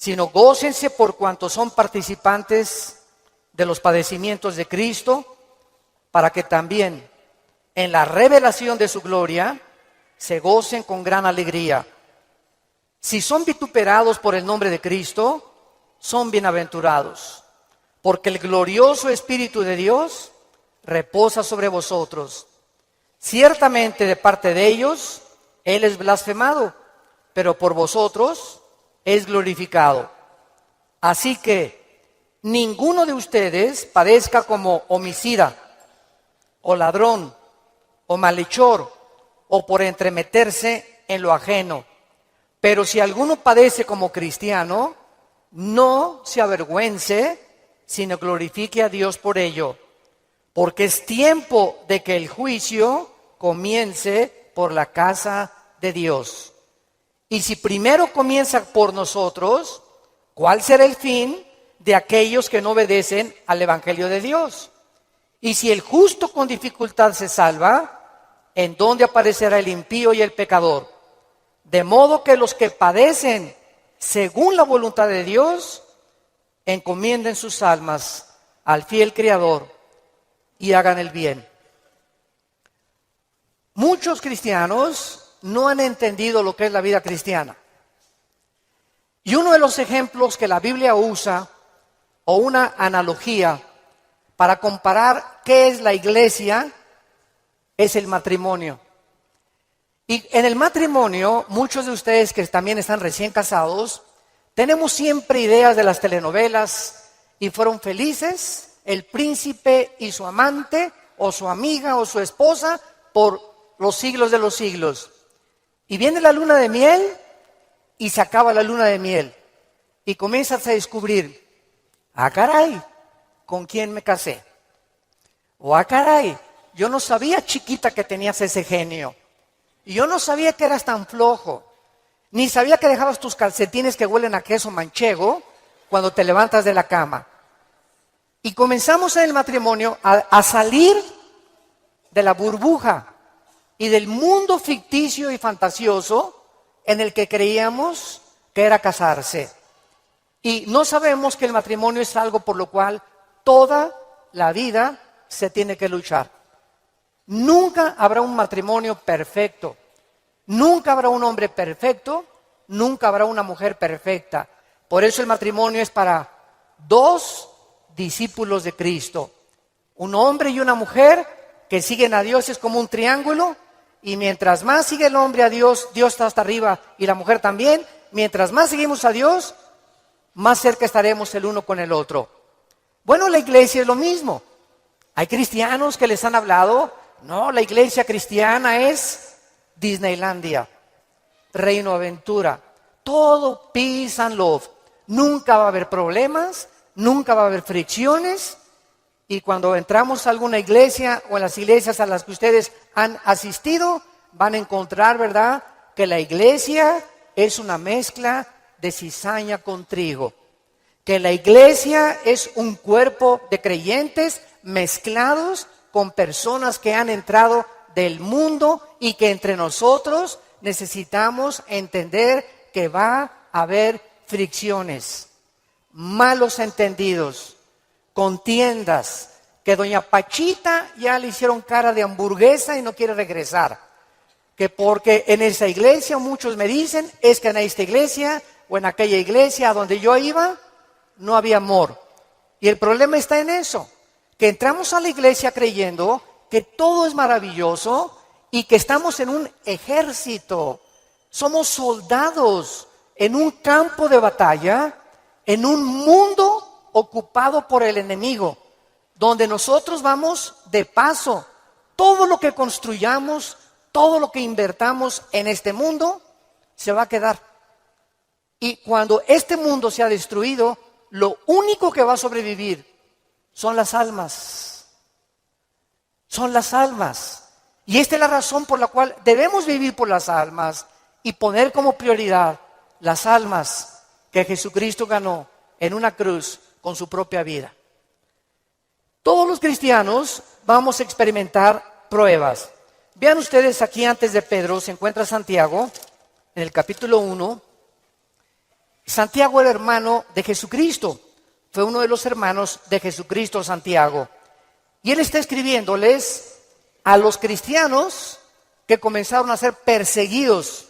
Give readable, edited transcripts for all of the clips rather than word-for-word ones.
sino gócense por cuanto son participantes de los padecimientos de Cristo, para que también en la revelación de su gloria se gocen con gran alegría. Si son vituperados por el nombre de Cristo, son bienaventurados, porque el glorioso Espíritu de Dios reposa sobre vosotros. Ciertamente de parte de ellos, Él es blasfemado, pero por vosotros es glorificado. Así que ninguno de ustedes padezca como homicida, o ladrón, o malhechor, o por entremeterse en lo ajeno. Pero si alguno padece como cristiano, no se avergüence, sino glorifique a Dios por ello. Porque es tiempo de que el juicio comience por la casa de Dios. Y si primero comienza por nosotros, ¿cuál será el fin de aquellos que no obedecen al Evangelio de Dios? Y si el justo con dificultad se salva, ¿en dónde aparecerá el impío y el pecador? De modo que los que padecen según la voluntad de Dios, encomienden sus almas al fiel Creador y hagan el bien. Muchos cristianos no han entendido lo que es la vida cristiana. Y uno de los ejemplos que la Biblia usa, o una analogía para comparar qué es la iglesia, es el matrimonio. Y en el matrimonio, muchos de ustedes que también están recién casados, tenemos siempre ideas de las telenovelas y fueron felices el príncipe y su amante, o su amiga o su esposa, por los siglos de los siglos. Y viene la luna de miel y se acaba la luna de miel. Y comienzas a descubrir, ah caray, ¿con quién me casé? O ah caray, yo no sabía, chiquita, que tenías ese genio. Y yo no sabía que eras tan flojo. Ni sabía que dejabas tus calcetines que huelen a queso manchego cuando te levantas de la cama. Y comenzamos en el matrimonio a salir de la burbuja y del mundo ficticio y fantasioso en el que creíamos que era casarse. Y no sabemos que el matrimonio es algo por lo cual toda la vida se tiene que luchar. Nunca habrá un matrimonio perfecto, nunca habrá un hombre perfecto, nunca habrá una mujer perfecta. Por eso el matrimonio es para dos discípulos de Cristo. Un hombre y una mujer que siguen a Dios, es como un triángulo, y mientras más sigue el hombre a Dios, Dios está hasta arriba y la mujer también. Mientras más seguimos a Dios, más cerca estaremos el uno con el otro. Bueno, la iglesia es lo mismo. Hay cristianos que les han hablado, no, la iglesia cristiana es Disneylandia, Reino Aventura, todo peace and love. Nunca va a haber problemas, nunca va a haber fricciones. Y cuando entramos a alguna iglesia o en las iglesias a las que ustedes han asistido, van a encontrar, ¿verdad?, que la iglesia es una mezcla de cizaña con trigo. Que la iglesia es un cuerpo de creyentes mezclados con personas que han entrado del mundo y que entre nosotros necesitamos entender que va a haber fricciones, malos entendidos, contiendas, que doña Pachita ya le hicieron cara de hamburguesa y no quiere regresar. Que porque en esa iglesia, muchos me dicen, es que en esta iglesia o en aquella iglesia a donde yo iba, no había amor. Y el problema está en eso, que entramos a la iglesia creyendo que todo es maravilloso y que estamos en un ejército. Somos soldados en un campo de batalla, en un mundo ocupado por el enemigo, donde nosotros vamos de paso. Todo lo que construyamos, todo lo que invertamos en este mundo, se va a quedar. Y cuando este mundo sea destruido, lo único que va a sobrevivir son las almas. Son las almas. Y esta es la razón por la cual debemos vivir por las almas y poner como prioridad las almas que Jesucristo ganó en una cruz con su propia vida. Todos los cristianos vamos a experimentar pruebas. Vean ustedes aquí antes de Pedro, se encuentra Santiago en el capítulo 1. Santiago era hermano de Jesucristo. Fue uno de los hermanos de Jesucristo, Santiago. Y él está escribiéndoles a los cristianos que comenzaron a ser perseguidos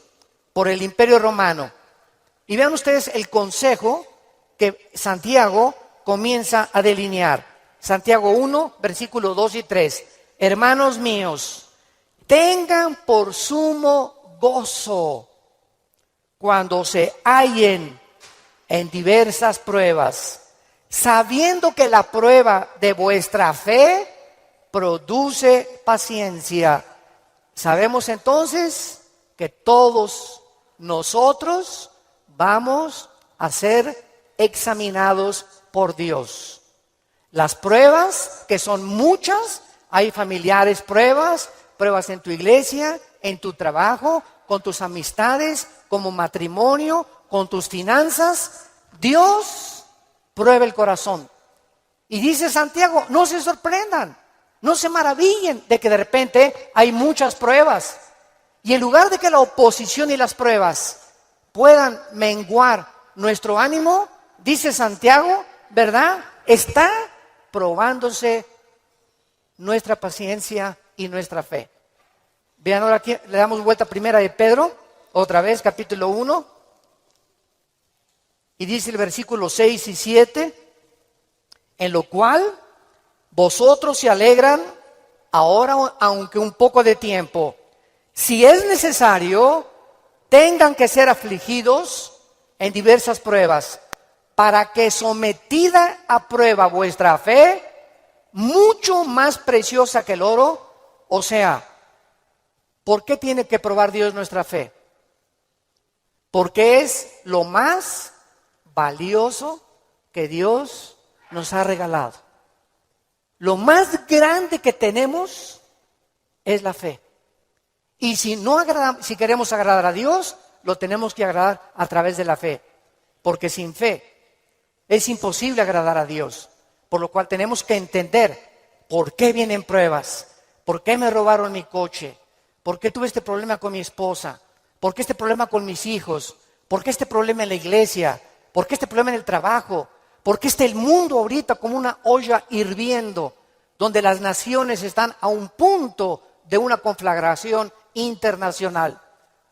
por el Imperio Romano. Y vean ustedes el consejo que Santiago comienza a delinear. Santiago 1, versículos 2 y 3. Hermanos míos, tengan por sumo gozo cuando se hallen en diversas pruebas, sabiendo que la prueba de vuestra fe produce paciencia. Sabemos entonces que todos nosotros vamos a ser examinados por Dios. Las pruebas, que son muchas, hay familiares pruebas en tu iglesia, en tu trabajo, con tus amistades, como matrimonio, con tus finanzas. Dios prueba el corazón. Y dice Santiago, no se sorprendan, no se maravillen de que de repente hay muchas pruebas. Y en lugar de que la oposición y las pruebas puedan menguar nuestro ánimo, dice Santiago, ¿verdad? Está probándose nuestra paciencia y nuestra fe. Vean ahora aquí, le damos vuelta a Primera de Pedro, otra vez, capítulo 1. Y dice el versículo 6 y 7, en lo cual vosotros se alegran ahora, aunque un poco de tiempo. Si es necesario, tengan que ser afligidos en diversas pruebas, para que sometida a prueba vuestra fe, mucho más preciosa que el oro, o sea, ¿por qué tiene que probar Dios nuestra fe? Porque es lo más valioso que Dios nos ha regalado. Lo más grande que tenemos es la fe. Y si queremos agradar a Dios, lo tenemos que agradar a través de la fe. Porque sin fe es imposible agradar a Dios. Por lo cual tenemos que entender por qué vienen pruebas, por qué me robaron mi coche, por qué tuve este problema con mi esposa, por qué este problema con mis hijos, por qué este problema en la iglesia, por qué este problema en el trabajo, por qué está el mundo ahorita como una olla hirviendo, donde las naciones están a un punto de una conflagración internacional.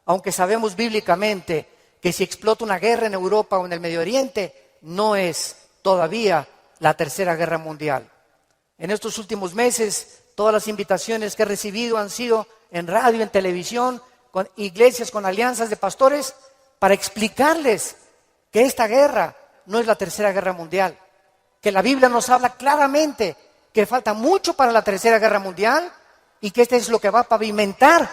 Aunque sabemos bíblicamente que si explota una guerra en Europa o en el Medio Oriente, no es todavía la tercera guerra mundial. En estos últimos meses, todas las invitaciones que he recibido han sido en radio, en televisión, con iglesias, con alianzas de pastores, para explicarles que esta guerra no es la tercera guerra mundial, que la Biblia nos habla claramente que falta mucho para la tercera guerra mundial y que este es lo que va a pavimentar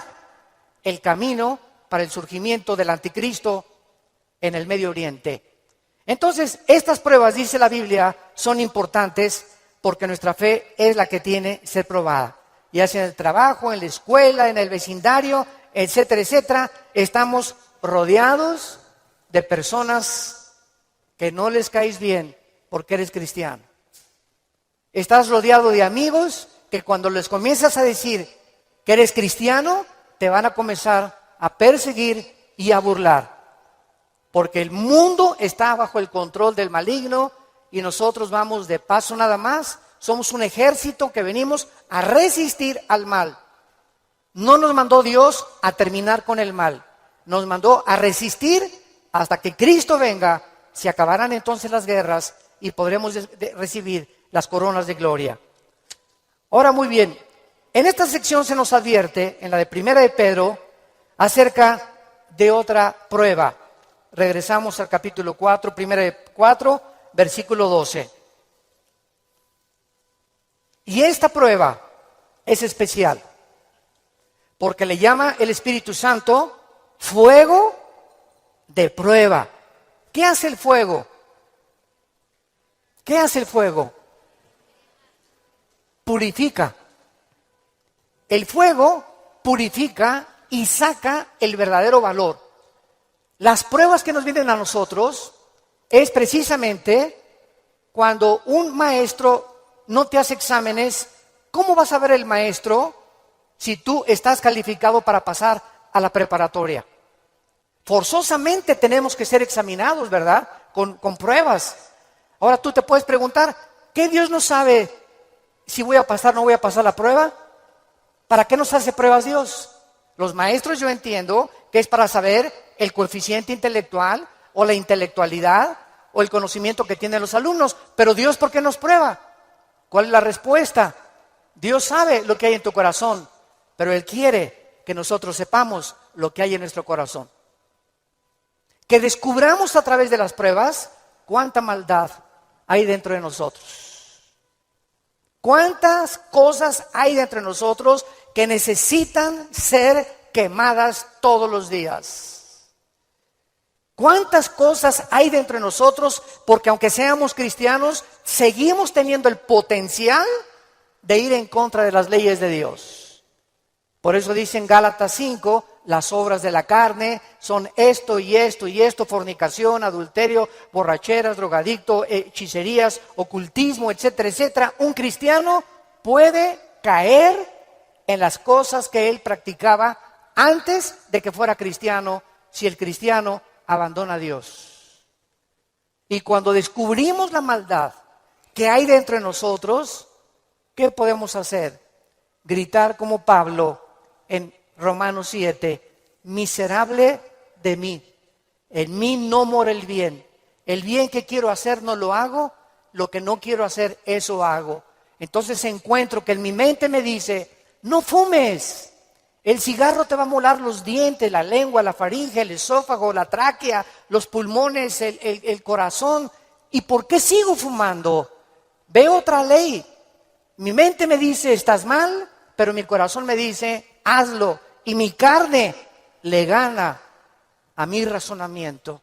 el camino para el surgimiento del anticristo en el Medio Oriente. Entonces, estas pruebas, dice la Biblia, son importantes porque nuestra fe es la que tiene que ser probada. Ya sea en el trabajo, en la escuela, en el vecindario, etcétera, etcétera. Estamos rodeados de personas que no les caes bien porque eres cristiano. Estás rodeado de amigos que cuando les comienzas a decir que eres cristiano, te van a comenzar a perseguir y a burlar. Porque el mundo está bajo el control del maligno y nosotros vamos de paso nada más. Somos un ejército que venimos a resistir al mal. No nos mandó Dios a terminar con el mal. Nos mandó a resistir hasta que Cristo venga. Se acabarán entonces las guerras y podremos recibir las coronas de gloria. Ahora, muy bien, en esta sección se nos advierte, en la de Primera de Pedro, acerca de otra prueba. Regresamos al capítulo 4, Primera de 4, versículo 12. Y esta prueba es especial, porque le llama el Espíritu Santo fuego de prueba. ¿Qué hace el fuego? ¿Qué hace el fuego? Purifica. El fuego purifica y saca el verdadero valor. Las pruebas que nos vienen a nosotros es precisamente cuando un maestro no te hace exámenes. ¿Cómo vas a ver el maestro si tú estás calificado para pasar a la preparatoria? forzosamente tenemos que ser examinados, ¿verdad? Con pruebas. Ahora tú te puedes preguntar, ¿qué Dios no sabe si voy a pasar o no voy a pasar la prueba? ¿Para qué nos hace pruebas Dios? Los maestros, yo entiendo que es para saber el coeficiente intelectual o la intelectualidad o el conocimiento que tienen los alumnos. Pero Dios, ¿por qué nos prueba? ¿Cuál es la respuesta? Dios sabe lo que hay en tu corazón, pero Él quiere que nosotros sepamos lo que hay en nuestro corazón. Que descubramos a través de las pruebas cuánta maldad hay dentro de nosotros. Cuántas cosas hay dentro de nosotros que necesitan ser quemadas todos los días. Cuántas cosas hay dentro de nosotros porque aunque seamos cristianos, seguimos teniendo el potencial de ir en contra de las leyes de Dios. Por eso dice en Gálatas 5, las obras de la carne son esto y esto y esto: fornicación, adulterio, borracheras, drogadicto, hechicerías, ocultismo, etcétera, etcétera. Un cristiano puede caer en las cosas que él practicaba antes de que fuera cristiano, si el cristiano abandona a Dios. Y cuando descubrimos la maldad que hay dentro de nosotros, ¿qué podemos hacer? Gritar como Pablo en Romanos 7, miserable de mí, en mí no mora el bien que quiero hacer no lo hago, lo que no quiero hacer eso hago. Entonces encuentro que en mi mente me dice, no fumes, el cigarro te va a molar los dientes, la lengua, la faringe, el esófago, la tráquea, los pulmones, el corazón. ¿Y por qué sigo fumando? Veo otra ley. Mi mente me dice, estás mal, pero mi corazón me dice, hazlo. Y mi carne le gana a mi razonamiento.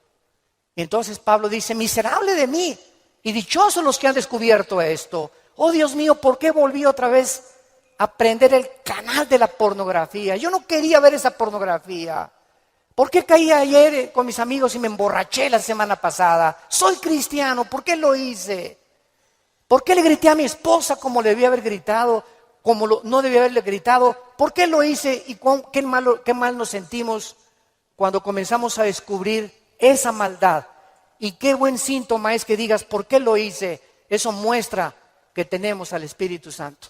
Y entonces Pablo dice, miserable de mí, y dichosos los que han descubierto esto. Oh Dios mío, ¿por qué volví otra vez a prender el canal de la pornografía? Yo no quería ver esa pornografía. ¿Por qué caí ayer con mis amigos y me emborraché la semana pasada? Soy cristiano, ¿por qué lo hice? ¿Por qué le grité a mi esposa como le debía haber gritado? No debía haberle gritado. ¿Por qué lo hice? Y qué mal nos sentimos cuando comenzamos a descubrir esa maldad. Y qué buen síntoma es que digas, ¿por qué lo hice? Eso muestra que tenemos al Espíritu Santo,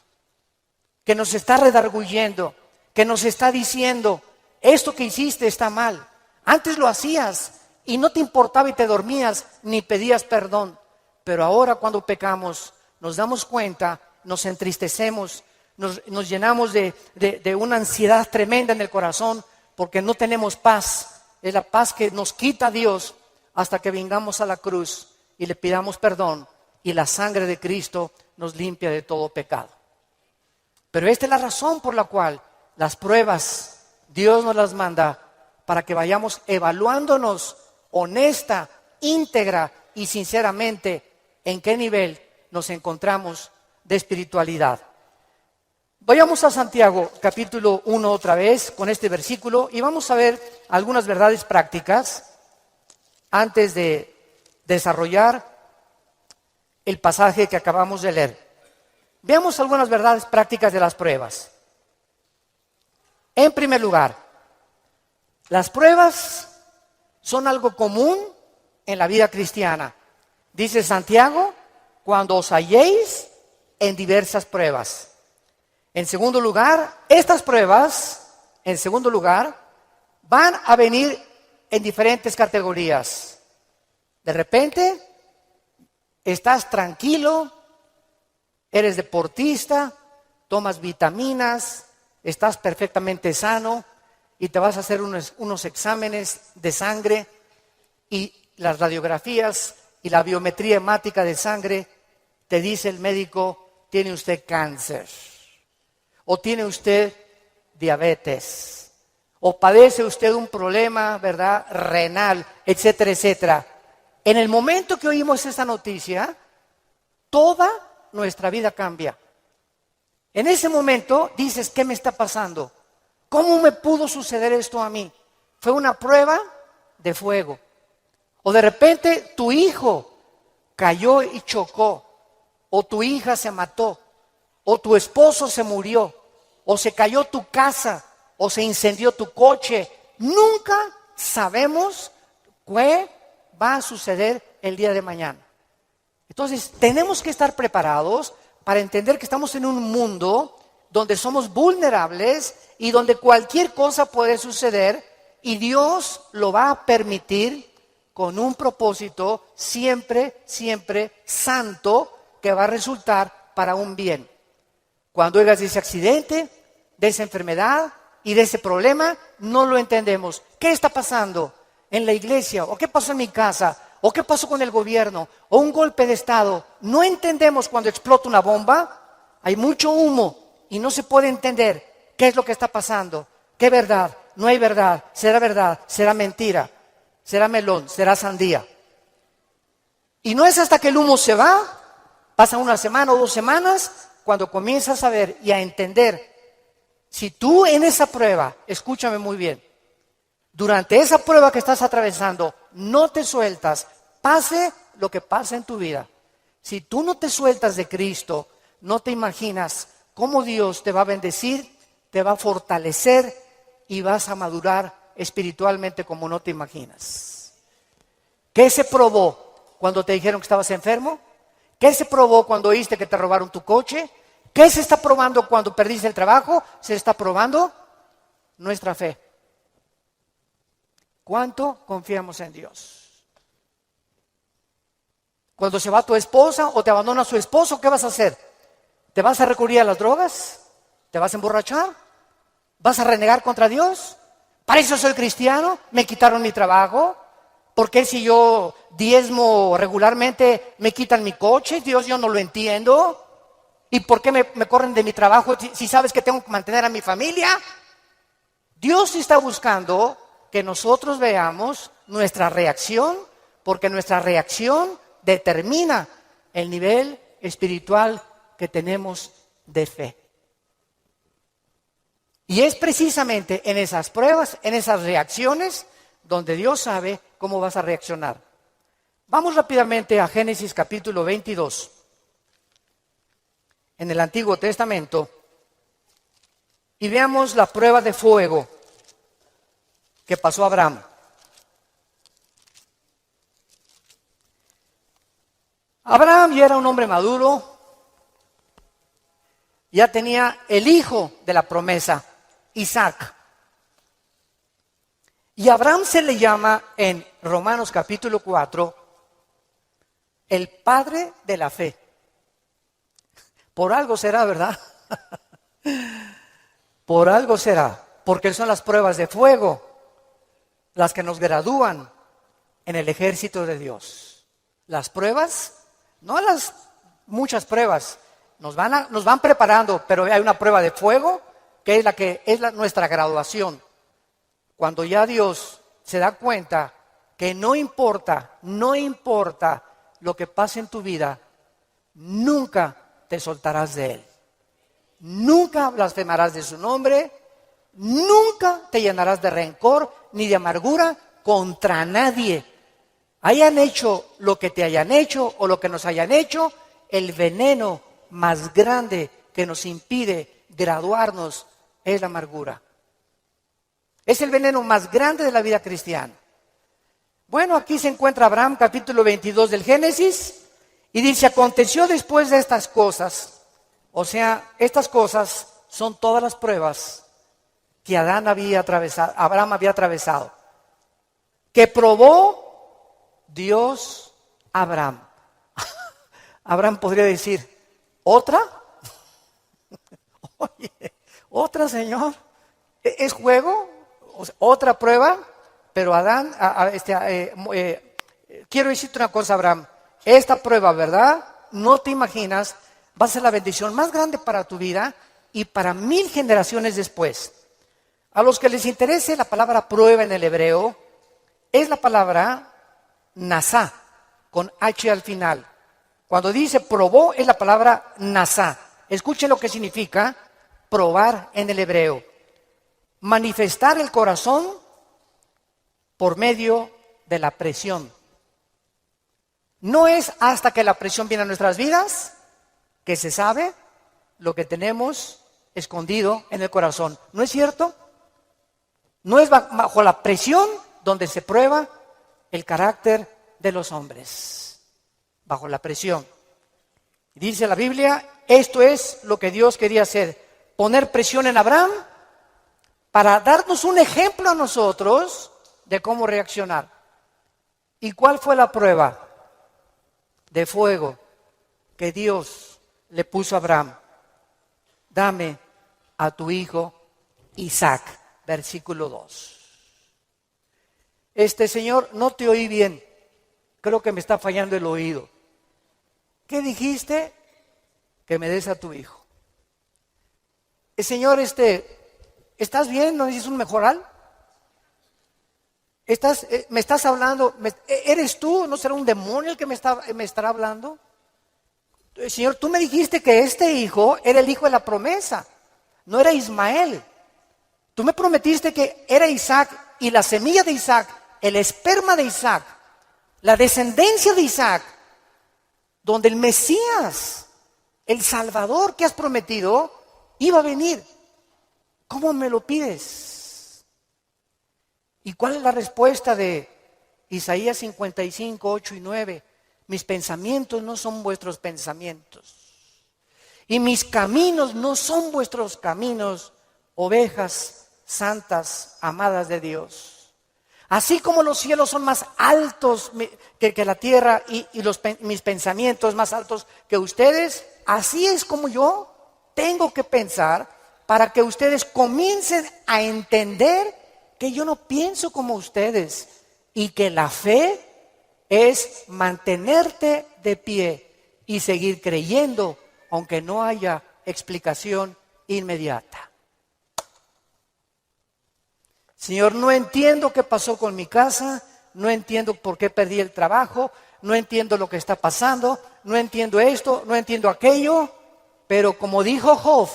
que nos está redarguyendo, que nos está diciendo, esto que hiciste está mal. Antes lo hacías y no te importaba y te dormías ni pedías perdón. Pero ahora cuando pecamos nos damos cuenta, nos entristecemos, nos llenamos de una ansiedad tremenda en el corazón porque no tenemos paz. Es la paz que nos quita Dios hasta que vengamos a la cruz y le pidamos perdón y la sangre de Cristo nos limpia de todo pecado. Pero esta es la razón por la cual las pruebas Dios nos las manda, para que vayamos evaluándonos honesta, íntegra y sinceramente en qué nivel nos encontramos de espiritualidad. Vayamos a Santiago capítulo 1 otra vez con este versículo y vamos a ver algunas verdades prácticas antes de desarrollar el pasaje que acabamos de leer. Veamos algunas verdades prácticas de las pruebas. En primer lugar, las pruebas son algo común en la vida cristiana. Dice Santiago, cuando os halléis en diversas pruebas. En segundo lugar, estas pruebas, van a venir en diferentes categorías. De repente, estás tranquilo, eres deportista, tomas vitaminas, estás perfectamente sano y te vas a hacer unos exámenes de sangre y las radiografías y la biometría hemática de sangre te dice el médico, tiene usted cáncer, o tiene usted diabetes, o padece usted un problema, ¿verdad?, renal, etcétera, etcétera. En el momento que oímos esa noticia, toda nuestra vida cambia. En ese momento dices, ¿qué me está pasando? ¿Cómo me pudo suceder esto a mí? Fue una prueba de fuego. O de repente tu hijo cayó y chocó, o tu hija se mató, o tu esposo se murió, o se cayó tu casa, o se incendió tu coche. Nunca sabemos qué va a suceder el día de mañana. Entonces, tenemos que estar preparados para entender que estamos en un mundo donde somos vulnerables y donde cualquier cosa puede suceder y Dios lo va a permitir con un propósito siempre, siempre santo que va a resultar para un bien. Cuando oigas de ese accidente, de esa enfermedad y de ese problema, no lo entendemos. ¿Qué está pasando en la iglesia? ¿O qué pasó en mi casa? ¿O qué pasó con el gobierno? ¿O un golpe de estado? No entendemos cuando explota una bomba. Hay mucho humo y no se puede entender qué es lo que está pasando. ¿Qué verdad? No hay verdad. ¿Será mentira? ¿Será melón? ¿Será sandía? Y no es hasta que el humo se va, pasa una semana o 2 semanas, cuando comienzas a ver y a entender. Si tú en esa prueba, escúchame muy bien, durante esa prueba que estás atravesando, no te sueltas, pase lo que pase en tu vida. Si tú no te sueltas de Cristo, no te imaginas cómo Dios te va a bendecir, te va a fortalecer y vas a madurar espiritualmente como no te imaginas. ¿Qué se probó cuando te dijeron que estabas enfermo? ¿Qué se probó cuando oíste que te robaron tu coche? ¿Qué se está probando cuando perdiste el trabajo? Se está probando nuestra fe. ¿Cuánto confiamos en Dios? Cuando se va tu esposa o te abandona su esposo, ¿qué vas a hacer? ¿Te vas a recurrir a las drogas? ¿Te vas a emborrachar? ¿Vas a renegar contra Dios? ¿Para eso soy cristiano? ¿Me quitaron mi trabajo? ¿Por qué si yo diezmo regularmente me quitan mi coche? Dios, yo no lo entiendo. ¿Y por qué me corren de mi trabajo si sabes que tengo que mantener a mi familia? Dios está buscando que nosotros veamos nuestra reacción, porque nuestra reacción determina el nivel espiritual que tenemos de fe. Y es precisamente en esas pruebas, en esas reacciones, donde Dios sabe cómo vas a reaccionar. Vamos rápidamente a Génesis capítulo 22. En el Antiguo Testamento, y veamos la prueba de fuego que pasó a Abraham. Abraham ya era un hombre maduro, ya tenía el hijo de la promesa, Isaac. Y a Abraham se le llama en Romanos capítulo 4 el padre de la fe. Por algo será, ¿verdad? Por algo será, porque son las pruebas de fuego las que nos gradúan en el ejército de Dios. Las pruebas, no las muchas pruebas, nos van preparando, pero hay una prueba de fuego que es nuestra graduación. Cuando ya Dios se da cuenta que no importa lo que pase en tu vida, nunca te soltarás de Él. Nunca blasfemarás de su nombre, nunca te llenarás de rencor ni de amargura contra nadie. Hayan hecho lo que te hayan hecho o lo que nos hayan hecho, el veneno más grande que nos impide graduarnos es la amargura. Es el veneno más grande de la vida cristiana. Bueno, aquí se encuentra Abraham, capítulo 22 del Génesis, y dice, aconteció después de estas cosas, o sea, estas cosas son todas las pruebas que Abraham había atravesado, que probó Dios a Abraham. Abraham podría decir, ¿otra? Oye, ¿otra, Señor? ¿Es juego? ¿Otra prueba? Pero Adán, quiero decirte una cosa, Abraham, esta prueba, ¿verdad? No te imaginas, va a ser la bendición más grande para tu vida y para 1000 generaciones después. A los que les interese la palabra prueba en el hebreo, es la palabra nasá, con H al final. Cuando dice probó, es la palabra nasá. Escuchen lo que significa probar en el hebreo. Manifestar el corazón por medio de la presión. No es hasta que la presión viene a nuestras vidas que se sabe lo que tenemos escondido en el corazón. ¿No es cierto? No es bajo la presión donde se prueba el carácter de los hombres, bajo la presión. Dice la Biblia, esto es lo que Dios quería hacer, poner presión en Abraham para darnos un ejemplo a nosotros de cómo reaccionar. ¿Y cuál fue la prueba de fuego que Dios le puso a Abraham? Dame a tu hijo Isaac, versículo 2. Señor, no te oí bien, creo que me está fallando el oído. ¿Qué dijiste? Que me des a tu hijo. Señor, ¿estás bien? ¿No dices un mejoral? ¿Me estás hablando? ¿Eres tú? ¿No será un demonio el que me estará hablando? Señor, tú me dijiste que este hijo era el hijo de la promesa, no era Ismael. Tú me prometiste que era Isaac y la semilla de Isaac, el esperma de Isaac, la descendencia de Isaac, donde el Mesías, el Salvador que has prometido, iba a venir. ¿Cómo me lo pides? ¿Y cuál es la respuesta de Isaías 55, 8 y 9? Mis pensamientos no son vuestros pensamientos, y mis caminos no son vuestros caminos, ovejas santas, amadas de Dios. Así como los cielos son más altos que la tierra y mis pensamientos más altos que ustedes, así es como yo tengo que pensar para que ustedes comiencen a entender que yo no pienso como ustedes y que la fe es mantenerte de pie y seguir creyendo aunque no haya explicación inmediata. Señor, no entiendo qué pasó con mi casa, no entiendo por qué perdí el trabajo, no entiendo lo que está pasando, no entiendo esto, no entiendo aquello, pero como dijo Job,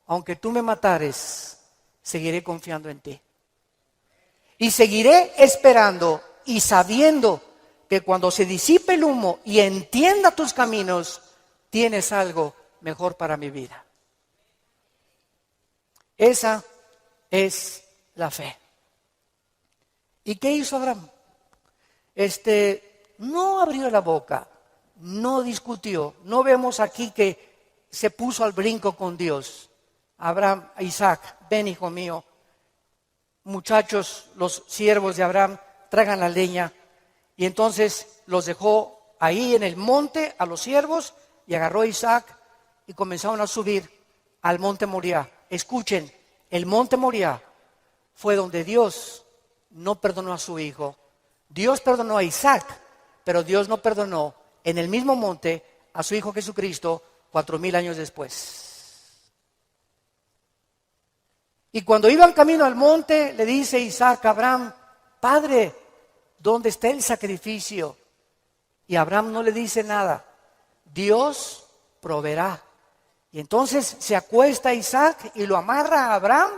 aunque tú me matares, seguiré confiando en ti. Y seguiré esperando y sabiendo que cuando se disipe el humo y entienda tus caminos, tienes algo mejor para mi vida. Esa es la fe. ¿Y qué hizo Abraham? No abrió la boca, no discutió. No vemos aquí que se puso al brinco con Dios. Abraham, Isaac, ven hijo mío. Muchachos, los siervos de Abraham, traigan la leña. Y entonces los dejó ahí en el monte a los siervos y agarró a Isaac y comenzaron a subir al monte Moriah. Escuchen, el monte Moriah fue donde Dios no perdonó a su hijo. Dios perdonó a Isaac, pero Dios no perdonó en el mismo monte a su hijo Jesucristo 4000 años después. Y cuando iban camino al monte, le dice Isaac a Abraham, Padre, ¿dónde está el sacrificio? Y Abraham no le dice nada. Dios proveerá. Y entonces se acuesta Isaac y lo amarra a Abraham,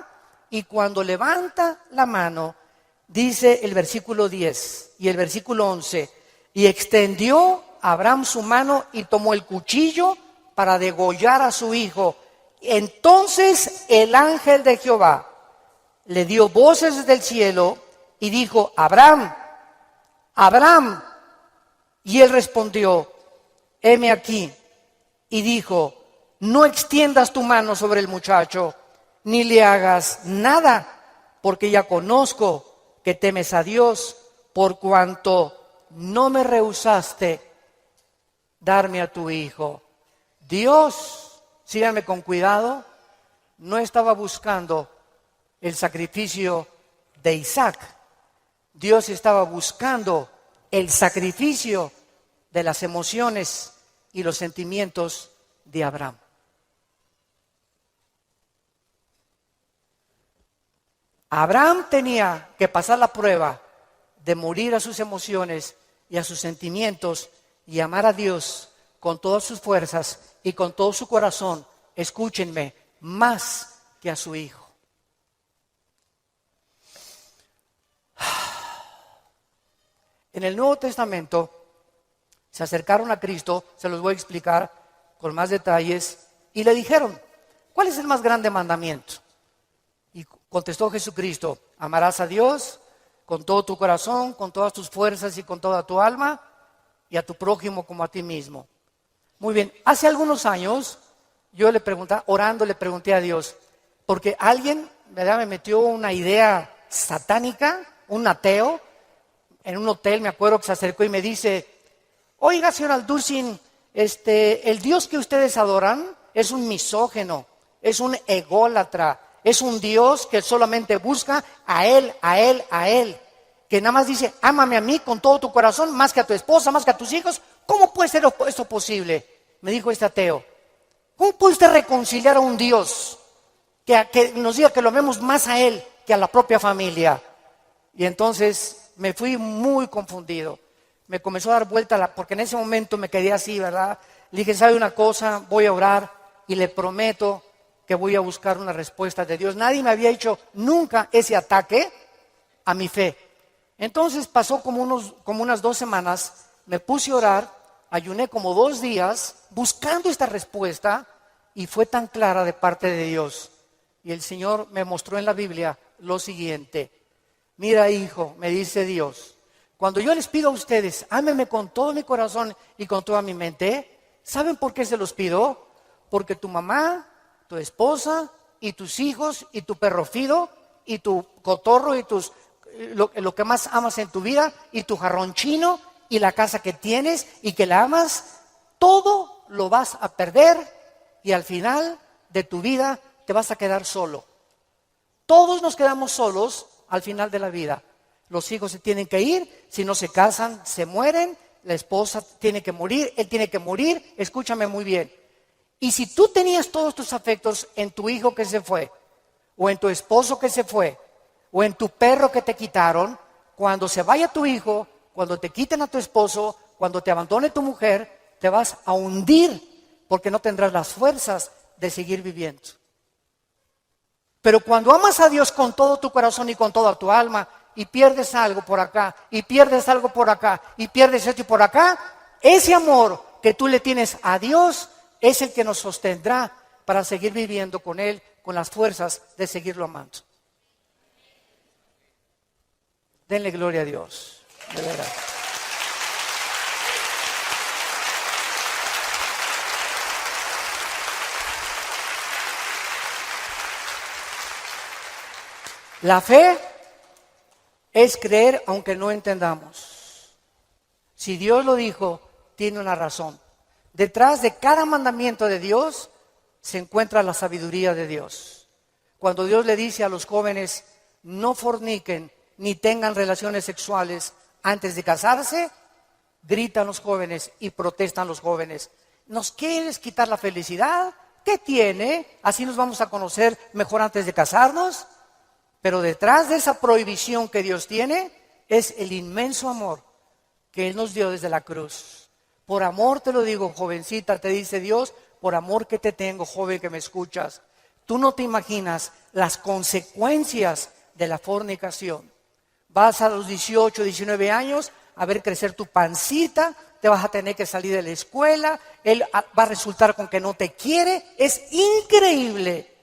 y cuando levanta la mano, dice el versículo 10 y el versículo 11, y extendió Abraham su mano y tomó el cuchillo para degollar a su hijo. Entonces el ángel de Jehová le dio voces desde el cielo y dijo, Abraham, Abraham. Y él respondió, heme aquí. Y dijo, no extiendas tu mano sobre el muchacho, ni le hagas nada, porque ya conozco que temes a Dios, por cuanto no me rehusaste darme a tu hijo. Dios, síganme con cuidado, no estaba buscando el sacrificio de Isaac. Dios estaba buscando el sacrificio de las emociones y los sentimientos de Abraham. Abraham tenía que pasar la prueba de morir a sus emociones y a sus sentimientos y amar a Dios con todas sus fuerzas y con todo su corazón, escúchenme, más que a su hijo. En el Nuevo Testamento se acercaron a Cristo, se los voy a explicar con más detalles, y le dijeron, ¿cuál es el más grande mandamiento? Y contestó Jesucristo, amarás a Dios con todo tu corazón, con todas tus fuerzas y con toda tu alma, y a tu prójimo como a ti mismo. Muy bien, hace algunos años yo le pregunté, orando le pregunté a Dios, porque alguien, ¿verdad?, me metió una idea satánica, un ateo, en un hotel, me acuerdo que se acercó y me dice, oiga, señor Alducin, el Dios que ustedes adoran es un misógino, es un ególatra, es un Dios que solamente busca a Él, a Él, a Él, que nada más dice, ámame a mí con todo tu corazón, más que a tu esposa, más que a tus hijos. ¿Cómo puede ser esto posible? Me dijo este ateo. ¿Cómo puede usted reconciliar a un Dios que nos diga que lo amemos más a Él que a la propia familia? Y entonces me fui muy confundido. Me comenzó a dar vuelta, porque en ese momento me quedé así, ¿verdad? Le dije, ¿sabe una cosa? Voy a orar y le prometo que voy a buscar una respuesta de Dios. Nadie me había hecho nunca ese ataque a mi fe. Entonces pasó como unas 2 semanas, me puse a orar, ayuné como 2 días buscando esta respuesta y fue tan clara de parte de Dios. Y el Señor me mostró en la Biblia lo siguiente. Mira, hijo, me dice Dios, cuando yo les pido a ustedes, ámenme con todo mi corazón y con toda mi mente, ¿saben por qué se los pido? Porque tu mamá, tu esposa y tus hijos y tu perro Fido y tu cotorro y lo que más amas en tu vida y tu jarrón chino y la casa que tienes y que la amas, todo lo vas a perder y al final de tu vida te vas a quedar solo. Todos nos quedamos solos al final de la vida. Los hijos se tienen que ir, si no se casan, se mueren, la esposa tiene que morir, él tiene que morir, escúchame muy bien. Y si tú tenías todos tus afectos en tu hijo que se fue, o en tu esposo que se fue, o en tu perro que te quitaron, cuando se vaya tu hijo, cuando te quiten a tu esposo, cuando te abandone tu mujer, te vas a hundir porque no tendrás las fuerzas de seguir viviendo. Pero cuando amas a Dios con todo tu corazón y con toda tu alma, y pierdes algo por acá, y pierdes algo por acá, y pierdes esto y por acá, ese amor que tú le tienes a Dios es el que nos sostendrá para seguir viviendo con Él, con las fuerzas de seguirlo amando. Denle gloria a Dios, de verdad. La fe es creer aunque no entendamos. Si Dios lo dijo, tiene una razón. Detrás de cada mandamiento de Dios se encuentra la sabiduría de Dios. Cuando Dios le dice a los jóvenes, no forniquen ni tengan relaciones sexuales antes de casarse, gritan los jóvenes y protestan los jóvenes. ¿Nos quieres quitar la felicidad? ¿Qué tiene? ¿Así nos vamos a conocer mejor antes de casarnos? Pero detrás de esa prohibición que Dios tiene es el inmenso amor que Él nos dio desde la cruz. Por amor te lo digo, jovencita, te dice Dios, por amor que te tengo, joven que me escuchas. Tú no te imaginas las consecuencias de la fornicación. Vas a los 18, 19 años a ver crecer tu pancita, te vas a tener que salir de la escuela, él va a resultar con que no te quiere. Es increíble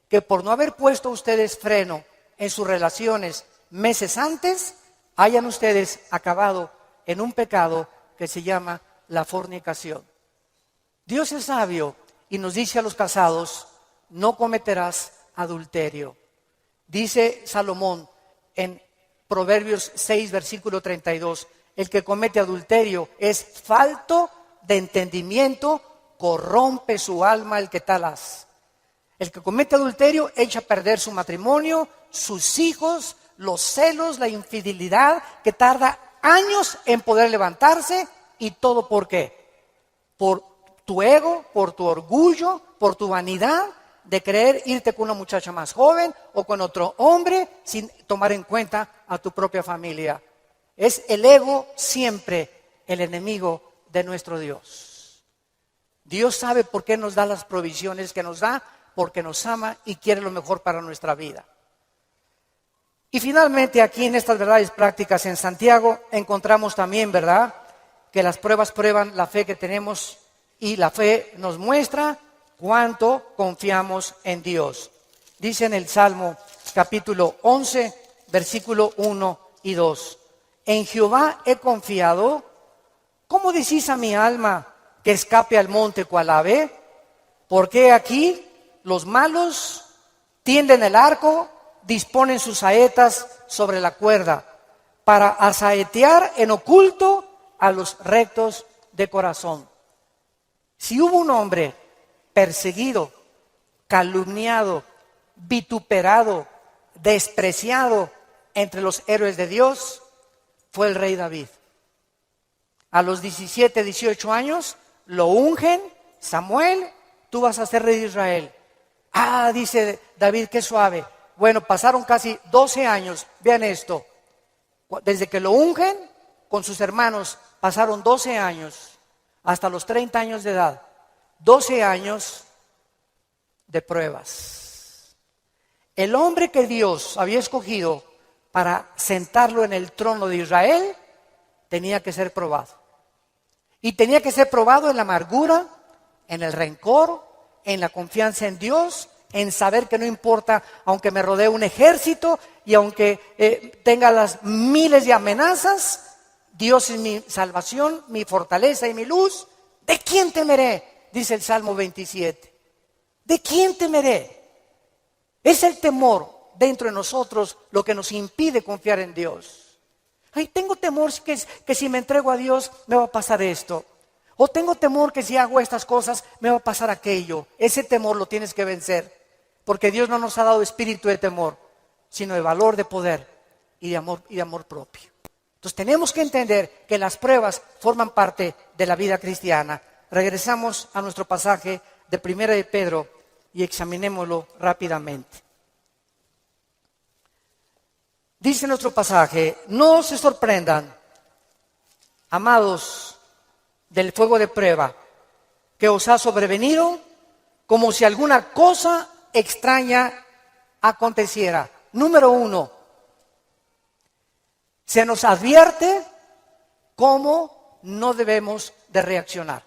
que por no haber puesto ustedes freno en sus relaciones meses antes, hayan ustedes acabado en un pecado que se llama la fornicación. Dios es sabio y nos dice a los casados, no cometerás adulterio. Dice Salomón en Proverbios 6, versículo 32, el que comete adulterio es falto de entendimiento, corrompe su alma el que tal hace. El que comete adulterio echa a perder su matrimonio, sus hijos, los celos, la infidelidad, que tarda años en poder levantarse. ¿Y todo por qué? Por tu ego, por tu orgullo, por tu vanidad de querer irte con una muchacha más joven o con otro hombre sin tomar en cuenta a tu propia familia. Es el ego siempre el enemigo de nuestro Dios. Dios sabe por qué nos da las provisiones que nos da, porque nos ama y quiere lo mejor para nuestra vida. Y finalmente aquí en estas verdades prácticas en Santiago encontramos también, ¿verdad?, que las pruebas prueban la fe que tenemos y la fe nos muestra cuánto confiamos en Dios. Dice en el Salmo capítulo 11, versículo 1 y 2. En Jehová he confiado. ¿Cómo decís a mi alma que escape al monte cual ave? Porque aquí los malos tienden el arco, disponen sus saetas sobre la cuerda, para asaetear en oculto a los rectos de corazón. Si hubo un hombre perseguido, calumniado, vituperado, despreciado entre los héroes de Dios, fue el rey David. A los 17, 18 años lo ungen, Samuel, tú vas a ser rey de Israel. Ah, dice David, qué suave. Bueno, pasaron casi 12 años, vean esto. Desde que lo ungen con sus hermanos, pasaron 12 años, hasta los 30 años de edad. 12 años de pruebas. El hombre que Dios había escogido para sentarlo en el trono de Israel, tenía que ser probado. Y tenía que ser probado en la amargura, en el rencor, en la confianza en Dios, en saber que no importa, aunque me rodee un ejército y aunque tenga las miles de amenazas, Dios es mi salvación, mi fortaleza y mi luz. ¿De quién temeré? Dice el Salmo 27. ¿De quién temeré? Es el temor dentro de nosotros lo que nos impide confiar en Dios. Ay, tengo temor que si me entrego a Dios me va a pasar esto. O tengo temor que si hago estas cosas me va a pasar aquello. Ese temor lo tienes que vencer. Porque Dios no nos ha dado espíritu de temor, sino de valor, de poder y de amor propio. Entonces tenemos que entender que las pruebas forman parte de la vida cristiana. Regresamos a nuestro pasaje de 1 de Pedro y examinémoslo rápidamente. Dice nuestro pasaje: no se sorprendan, amados, del fuego de prueba que os ha sobrevenido, como si alguna cosa extraña aconteciera. Número 1, se nos advierte cómo no debemos de reaccionar.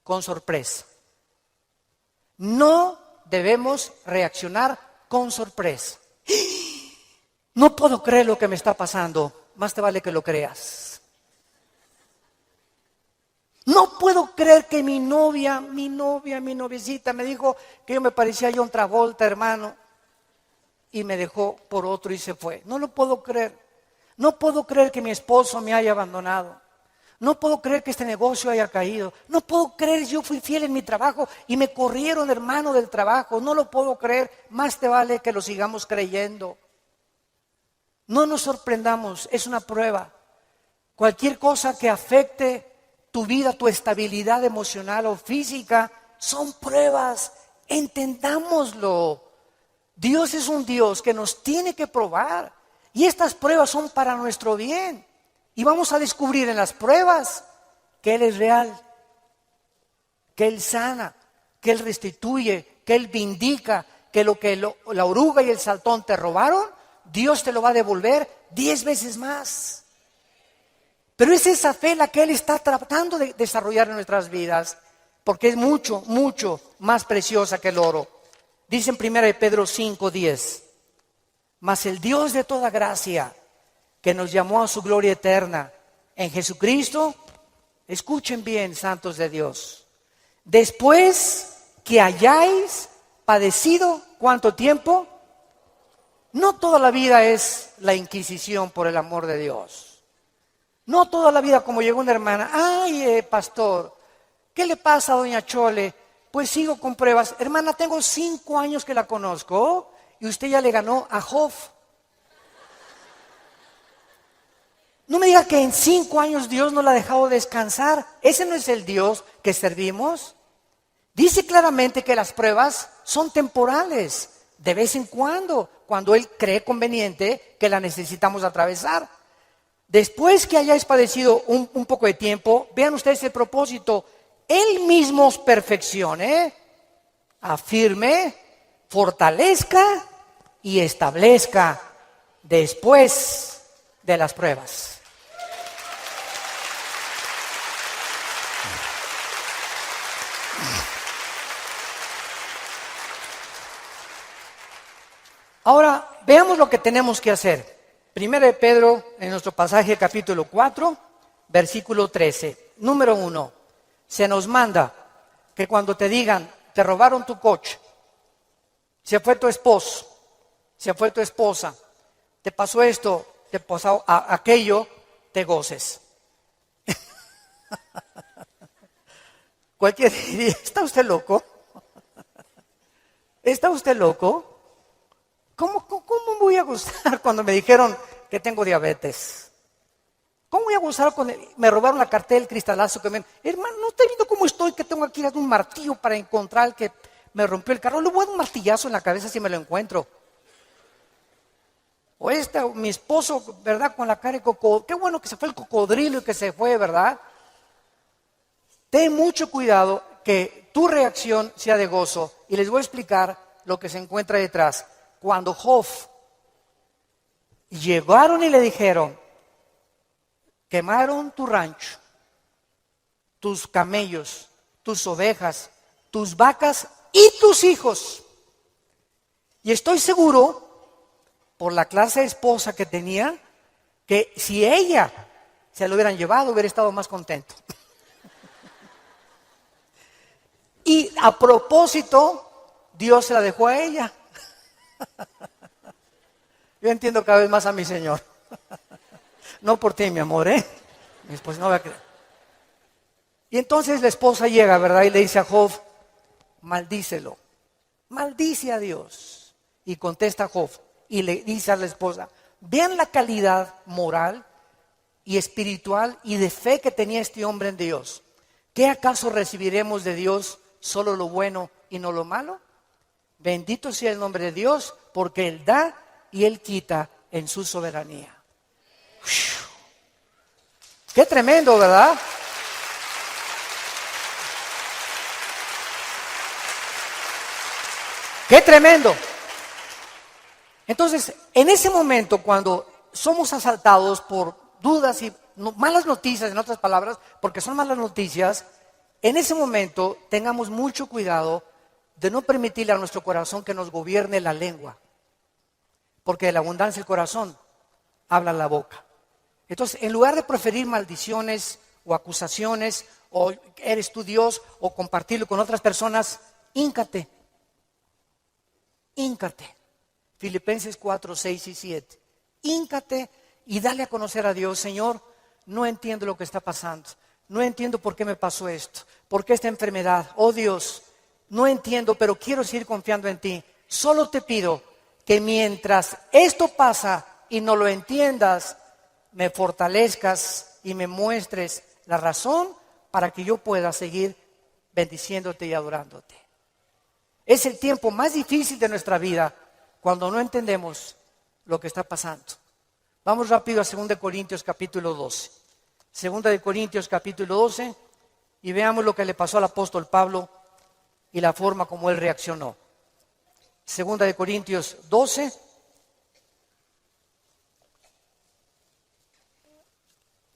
Con sorpresa. No debemos reaccionar con sorpresa. No puedo creer lo que me está pasando. Más te vale que lo creas. No puedo creer que mi noviecita me dijo que yo me parecía a John Travolta, hermano, y me dejó por otro y se fue. No lo puedo creer. No puedo creer que mi esposo me haya abandonado. No puedo creer que este negocio haya caído. No puedo creer, yo fui fiel en mi trabajo y me corrieron, hermano, del trabajo. No lo puedo creer. Más te vale que lo sigamos creyendo. No nos sorprendamos, es una prueba. Cualquier cosa que afecte tu vida, tu estabilidad emocional o física, son pruebas. Entendámoslo. Dios es un Dios que nos tiene que probar. Y estas pruebas son para nuestro bien. Y vamos a descubrir en las pruebas que Él es real, que Él sana, que Él restituye, que Él vindica, que lo que la oruga y el saltón te robaron, Dios te lo va a devolver 10 veces más. Pero es esa fe la que Él está tratando de desarrollar en nuestras vidas, porque es mucho, mucho más preciosa que el oro. Dice en 1 Pedro 5:10, mas el Dios de toda gracia, que nos llamó a su gloria eterna en Jesucristo, escuchen bien, santos de Dios, después que hayáis padecido, ¿cuánto tiempo? No toda la vida es la Inquisición por el amor de Dios. No toda la vida como llegó una hermana, ay, pastor, ¿qué le pasa a doña Chole? Pues sigo con pruebas. Hermana, tengo 5 años que la conozco y usted ya le ganó a Job. No me diga que en 5 años Dios no la ha dejado descansar. Ese no es el Dios que servimos. Dice claramente que las pruebas son temporales, de vez en cuando Él cree conveniente que la necesitamos atravesar. Después que hayáis padecido un poco de tiempo, vean ustedes el propósito. Él mismo os perfeccione, afirme, fortalezca y establezca después de las pruebas. Ahora, veamos lo que tenemos que hacer. Primera de Pedro, en nuestro pasaje capítulo 4, versículo 13. Número 1, se nos manda que cuando te digan, te robaron tu coche, se fue tu esposo, se fue tu esposa, te pasó esto, te pasó aquello, te goces. Cualquier diría, ¿está usted loco? ¿Está usted loco? ¿Cómo me voy a gozar cuando me dijeron que tengo diabetes? ¿Cómo voy a gozar cuando me robaron la cartera, el cristalazo que me... Hermano, ¿no está viendo cómo estoy? Que tengo aquí un martillo para encontrar el que me rompió el carro. Le voy a dar un martillazo en la cabeza si me lo encuentro. O mi esposo, ¿verdad? Con la cara de cocodrilo. Qué bueno que se fue el cocodrilo y que se fue, ¿verdad? Ten mucho cuidado que tu reacción sea de gozo. Y les voy a explicar lo que se encuentra detrás. Cuando Job llegaron y le dijeron, quemaron tu rancho, tus camellos, tus ovejas, tus vacas y tus hijos. Y estoy seguro, por la clase de esposa que tenía, que si ella se lo hubieran llevado, hubiera estado más contento. Y a propósito, Dios se la dejó a ella. Yo entiendo cada vez más a mi Señor. No por ti, mi amor, mi esposa no va a creer. Y entonces la esposa llega, ¿verdad? Y le dice a Job, maldícelo, maldice a Dios. Y contesta Job y le dice a la esposa, vean la calidad moral y espiritual y de fe que tenía este hombre en Dios. ¿Qué acaso recibiremos de Dios solo lo bueno y no lo malo? Bendito sea el nombre de Dios, porque Él da y Él quita en su soberanía. Qué tremendo, ¿verdad? Qué tremendo. Entonces, en ese momento, cuando somos asaltados por dudas y malas noticias, en otras palabras, porque son malas noticias, en ese momento tengamos mucho cuidado de no permitirle a nuestro corazón que nos gobierne la lengua, porque de la abundancia del corazón habla la boca. Entonces, en lugar de preferir maldiciones o acusaciones, o eres tú Dios, o compartirlo con otras personas, híncate. Filipenses 4, 6 y 7. Híncate y dale a conocer a Dios. Señor, no entiendo lo que está pasando. No entiendo por qué me pasó esto. ¿Por qué esta enfermedad? Oh Dios, no entiendo, pero quiero seguir confiando en ti. Solo te pido que mientras esto pasa y no lo entiendas, me fortalezcas y me muestres la razón para que yo pueda seguir bendiciéndote y adorándote. Es el tiempo más difícil de nuestra vida cuando no entendemos lo que está pasando. Vamos rápido a 2 Corintios capítulo 12. 2 Corintios capítulo 12 y veamos lo que le pasó al apóstol Pablo y la forma como él reaccionó. 2 Corintios 12.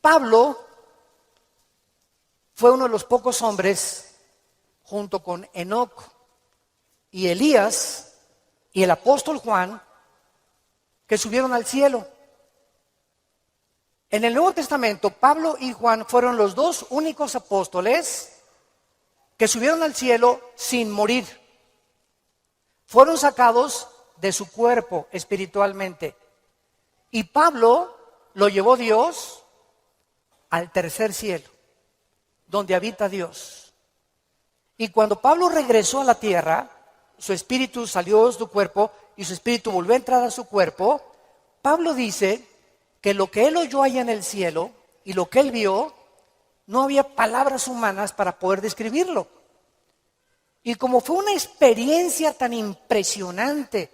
Pablo fue uno de los pocos hombres, junto con Enoc y Elías y el apóstol Juan, que subieron al cielo. En el Nuevo Testamento, Pablo y Juan fueron los dos únicos apóstoles que subieron al cielo sin morir. Fueron sacados de su cuerpo espiritualmente. Y Pablo lo llevó Dios al tercer cielo, donde habita Dios. Y cuando Pablo regresó a la tierra, su espíritu salió de su cuerpo y su espíritu volvió a entrar a su cuerpo. Pablo dice que lo que él oyó allá en el cielo y lo que él vio, no había palabras humanas para poder describirlo. Y como fue una experiencia tan impresionante,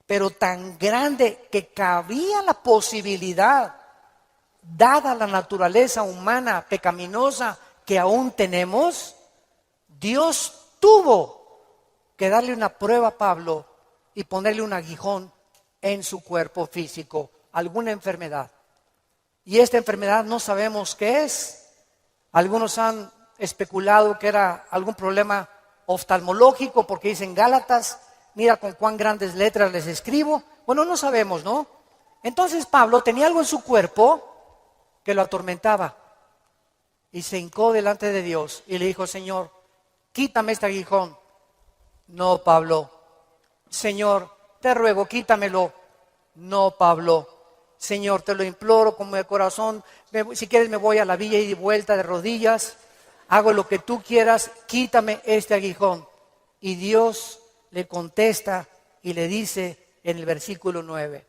pero tan grande, que cabía la posibilidad, dada la naturaleza humana pecaminosa que aún tenemos, Dios tuvo que darle una prueba a Pablo y ponerle un aguijón en su cuerpo físico, alguna enfermedad. Y esta enfermedad no sabemos qué es. Algunos han especulado que era algún problema oftalmológico, porque dicen Gálatas, mira con cuán grandes letras les escribo. Bueno, no sabemos, ¿no? Entonces Pablo tenía algo en su cuerpo que lo atormentaba y se hincó delante de Dios y le dijo: Señor, quítame este aguijón. No, Pablo. Señor, te ruego, quítamelo. No, Pablo. Señor, te lo imploro con mi corazón. Si quieres me voy a la villa y de vuelta de rodillas. Hago lo que tú quieras, quítame este aguijón. Y Dios le contesta y le dice en el versículo 9: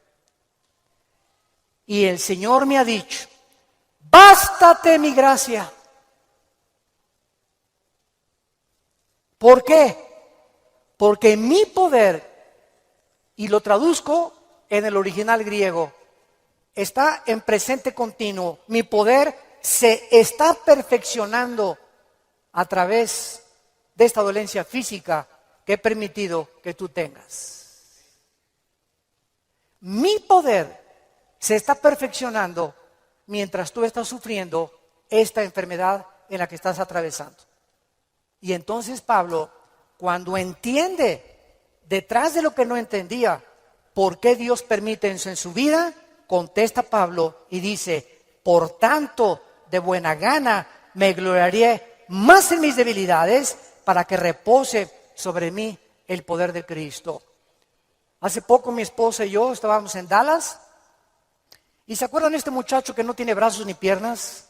y el Señor me ha dicho: bástate mi gracia. ¿Por qué? Porque mi poder, y lo traduzco en el original griego, está en presente continuo. Mi poder se está perfeccionando a través de esta dolencia física que he permitido que tú tengas. Mi poder se está perfeccionando mientras tú estás sufriendo esta enfermedad en la que estás atravesando. Y entonces Pablo, cuando entiende detrás de lo que no entendía, por qué Dios permite eso en su vida, contesta Pablo y dice: por tanto, de buena gana me gloriaré más en mis debilidades, para que repose sobre mí el poder de Cristo. Hace poco mi esposa y yo estábamos en Dallas, y ¿se acuerdan de este muchacho que no tiene brazos ni piernas?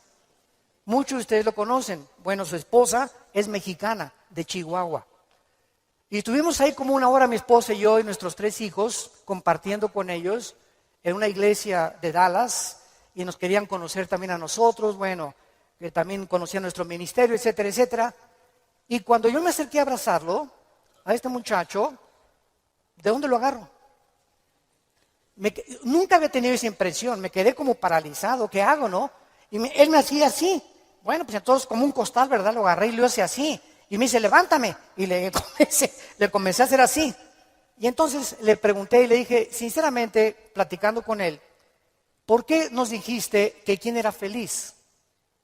Muchos de ustedes lo conocen. Bueno, su esposa es mexicana, de Chihuahua. Y estuvimos ahí como una hora mi esposa y yo y nuestros 3 hijos compartiendo con ellos en una iglesia de Dallas, y nos querían conocer también a nosotros, bueno, que también conocían nuestro ministerio, etcétera, etcétera. Y cuando yo me acerqué a abrazarlo, a este muchacho, ¿de dónde lo agarro? Nunca había tenido esa impresión, me quedé como paralizado. ¿Qué hago, no? Y él me hacía así. Bueno, pues entonces como un costal, ¿verdad? Lo agarré y lo hice así. Y me dice: levántame. Y le comencé a hacer así. Y entonces le pregunté y le dije, sinceramente, platicando con él: ¿por qué nos dijiste que quién era feliz?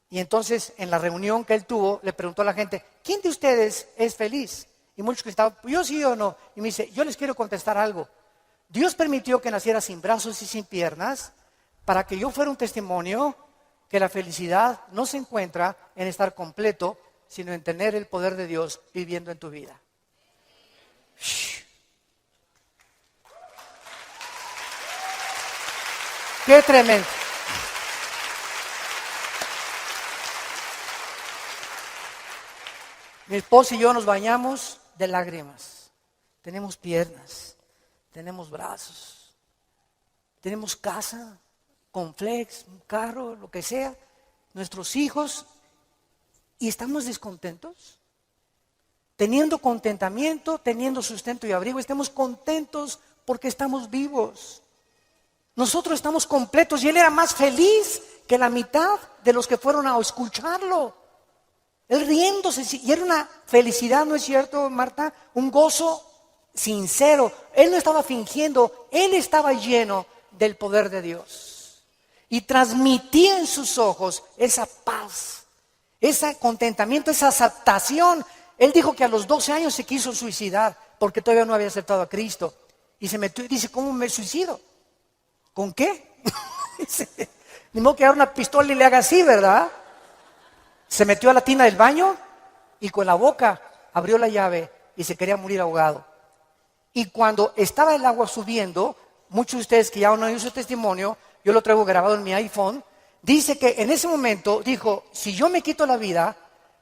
Y entonces en la reunión que él tuvo, le preguntó a la gente: ¿quién de ustedes es feliz? Y muchos que estaban: yo sí o no. Y me dice: yo les quiero contestar algo. Dios permitió que naciera sin brazos y sin piernas para que yo fuera un testimonio que la felicidad no se encuentra en estar completo, sino en tener el poder de Dios viviendo en tu vida. Shh. ¡Qué tremendo! Mi esposa y yo nos bañamos de lágrimas. Tenemos piernas, tenemos brazos, tenemos casa, con flex, un carro, lo que sea, nuestros hijos, y estamos descontentos. Teniendo contentamiento, teniendo sustento y abrigo, estamos contentos porque estamos vivos. Nosotros estamos completos, y él era más feliz que la mitad de los que fueron a escucharlo. Él riéndose, y era una felicidad, ¿no es cierto, Marta? Un gozo sincero. Él no estaba fingiendo, él estaba lleno del poder de Dios. Y transmitía en sus ojos esa paz, ese contentamiento, esa aceptación. Él dijo que a los 12 años se quiso suicidar porque todavía no había aceptado a Cristo. Y se metió y dice: ¿cómo me suicido? ¿Con qué? Ni modo que agarre una pistola y le haga así, ¿verdad? Se metió a la tina del baño y con la boca abrió la llave y se quería morir ahogado. Y cuando estaba el agua subiendo, muchos de ustedes que ya no han oído su testimonio, yo lo traigo grabado en mi iPhone, dice que en ese momento dijo: si yo me quito la vida,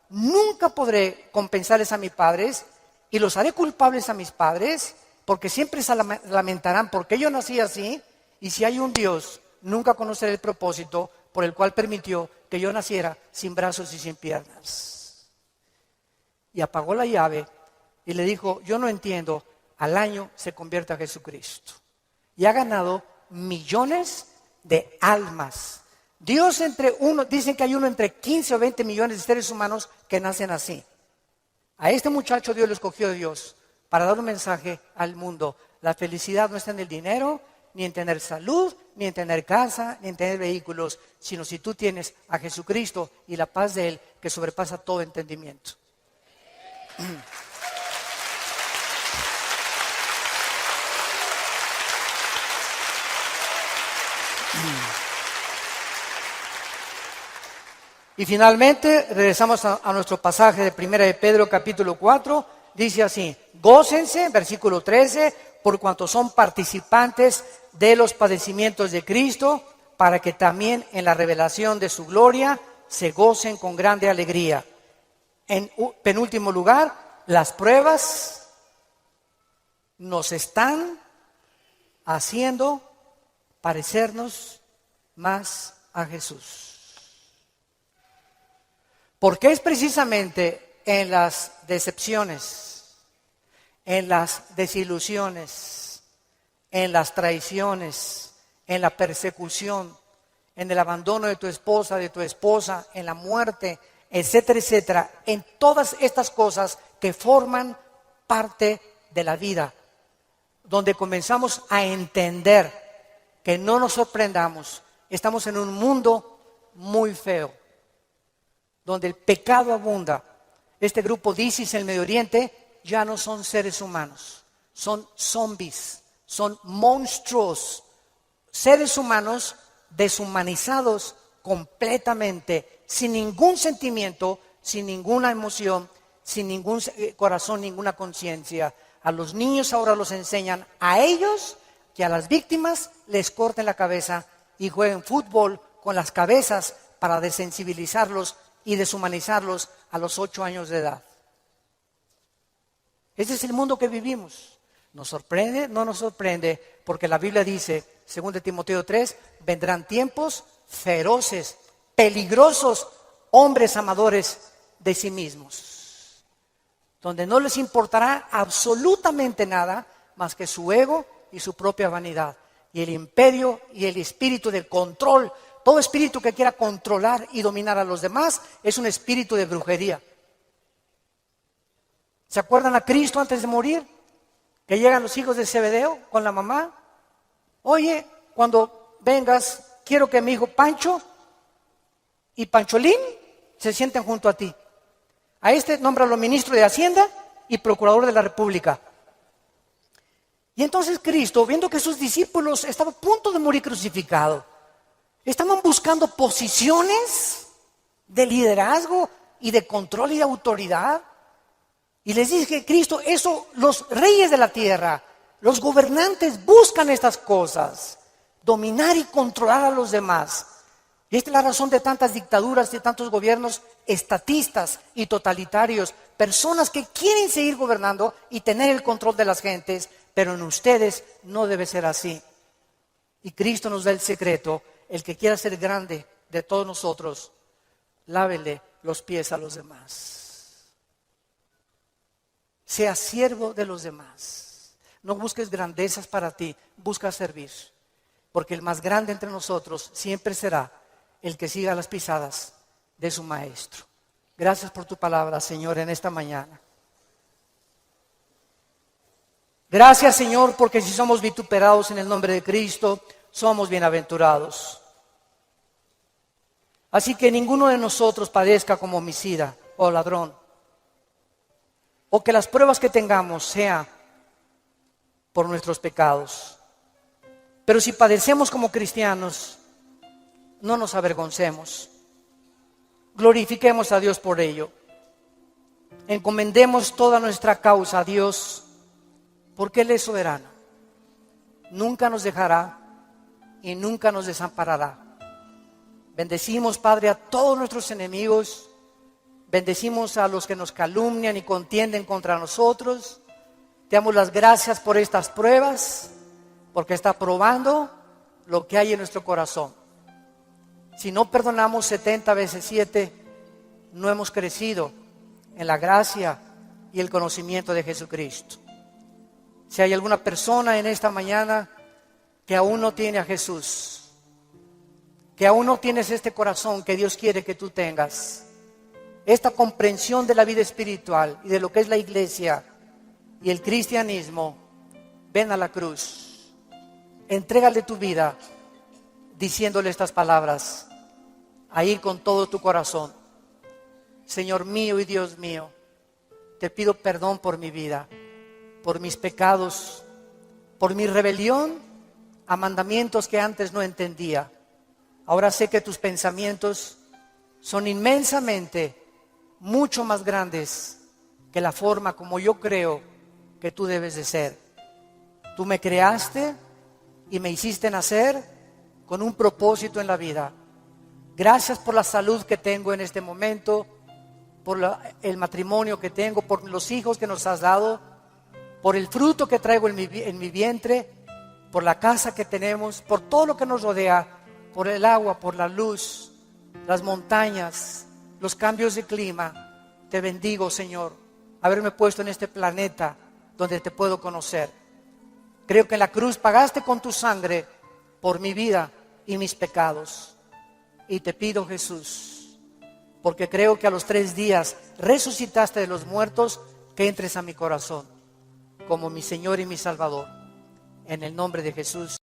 nunca podré compensarles a mis padres y los haré culpables a mis padres, porque siempre se lamentarán porque yo nací así, y si hay un Dios, nunca conoceré el propósito por el cual permitió que yo naciera sin brazos y sin piernas. Y apagó la llave y le dijo: yo no entiendo, al año se convierte a Jesucristo. Y ha ganado millones de almas. Dios dicen que hay uno entre 15 o 20 millones de seres humanos que nacen así. A este muchacho Dios lo escogió de Dios para dar un mensaje al mundo. La felicidad no está en el dinero, ni en tener salud, ni en tener casa, ni en tener vehículos, sino si tú tienes a Jesucristo y la paz de Él que sobrepasa todo entendimiento. Y finalmente, regresamos a nuestro pasaje de 1 de Pedro capítulo 4, dice así: gócense, versículo 13, por cuanto son participantes de los padecimientos de Cristo, para que también en la revelación de su gloria se gocen con grande alegría. En penúltimo lugar, las pruebas nos están haciendo parecernos más a Jesús. Porque es precisamente en las decepciones, en las desilusiones, en las traiciones, en la persecución, en el abandono de tu esposa, en la muerte, etcétera, etcétera, en todas estas cosas que forman parte de la vida, donde comenzamos a entender que no nos sorprendamos, estamos en un mundo muy feo, donde el pecado abunda. Este grupo de ISIS en el Medio Oriente ya no son seres humanos, son zombies, son monstruos, seres humanos deshumanizados completamente, sin ningún sentimiento, sin ninguna emoción, sin ningún corazón, ninguna conciencia. A los niños ahora los enseñan a ellos que a las víctimas les corten la cabeza y jueguen fútbol con las cabezas para desensibilizarlos y deshumanizarlos a los 8 años de edad. Ese es el mundo que vivimos. ¿Nos sorprende? No nos sorprende, porque la Biblia dice, 2 Timoteo 3, vendrán tiempos feroces, peligrosos, hombres amadores de sí mismos, donde no les importará absolutamente nada más que su ego y su propia vanidad, y el imperio y el espíritu del control. Todo espíritu que quiera controlar y dominar a los demás es un espíritu de brujería. ¿Se acuerdan a Cristo antes de morir? Que llegan los hijos de Zebedeo con la mamá. Oye, cuando vengas, quiero que mi hijo Pancho y Pancholín se sienten junto a ti. A este nómbralo ministro de Hacienda y procurador de la República. Y entonces Cristo, viendo que sus discípulos estaban a punto de morir crucificados, estaban buscando posiciones de liderazgo y de control y de autoridad. Y les dice Cristo, eso los reyes de la tierra, los gobernantes buscan estas cosas, dominar y controlar a los demás. Y esta es la razón de tantas dictaduras, de tantos gobiernos estatistas y totalitarios, personas que quieren seguir gobernando y tener el control de las gentes, pero en ustedes no debe ser así. Y Cristo nos da el secreto: el que quiera ser grande de todos nosotros, lávele los pies a los demás. Sea siervo de los demás. No busques grandezas para ti, busca servir. Porque el más grande entre nosotros siempre será el que siga las pisadas de su maestro. Gracias por tu palabra, Señor, en esta mañana. Gracias, Señor, porque si somos vituperados en el nombre de Cristo, somos bienaventurados. Así que ninguno de nosotros padezca como homicida o ladrón, o que las pruebas que tengamos sean por nuestros pecados. Pero si padecemos como cristianos, no nos avergoncemos. Glorifiquemos a Dios por ello. Encomendemos toda nuestra causa a Dios, porque Él es soberano. Nunca nos dejará y nunca nos desamparará. Bendecimos, Padre, a todos nuestros enemigos. Bendecimos a los que nos calumnian y contienden contra nosotros. Te damos las gracias por estas pruebas, porque está probando lo que hay en nuestro corazón. Si no perdonamos 70 veces 7, no hemos crecido en la gracia y el conocimiento de Jesucristo. Si hay alguna persona en esta mañana que aún no tiene a Jesús, que aún no tienes este corazón que Dios quiere que tú tengas, esta comprensión de la vida espiritual y de lo que es la iglesia y el cristianismo, ven a la cruz, entrégale tu vida diciéndole estas palabras, ahí con todo tu corazón: Señor mío y Dios mío, te pido perdón por mi vida, por mis pecados, por mi rebelión a mandamientos que antes no entendía. Ahora sé que tus pensamientos son inmensamente mucho más grandes que la forma como yo creo que tú debes de ser. Tú me creaste y me hiciste nacer con un propósito en la vida. Gracias por la salud que tengo en este momento, por el matrimonio que tengo, por los hijos que nos has dado, por el fruto que traigo en mi vientre, por la casa que tenemos, por todo lo que nos rodea, por el agua, por la luz, las montañas, los cambios de clima. Te bendigo, Señor, haberme puesto en este planeta donde te puedo conocer. Creo que en la cruz pagaste con tu sangre por mi vida y mis pecados. Y te pido, Jesús, porque creo que a los 3 días resucitaste de los muertos, que entres a mi corazón como mi Señor y mi Salvador. En el nombre de Jesús.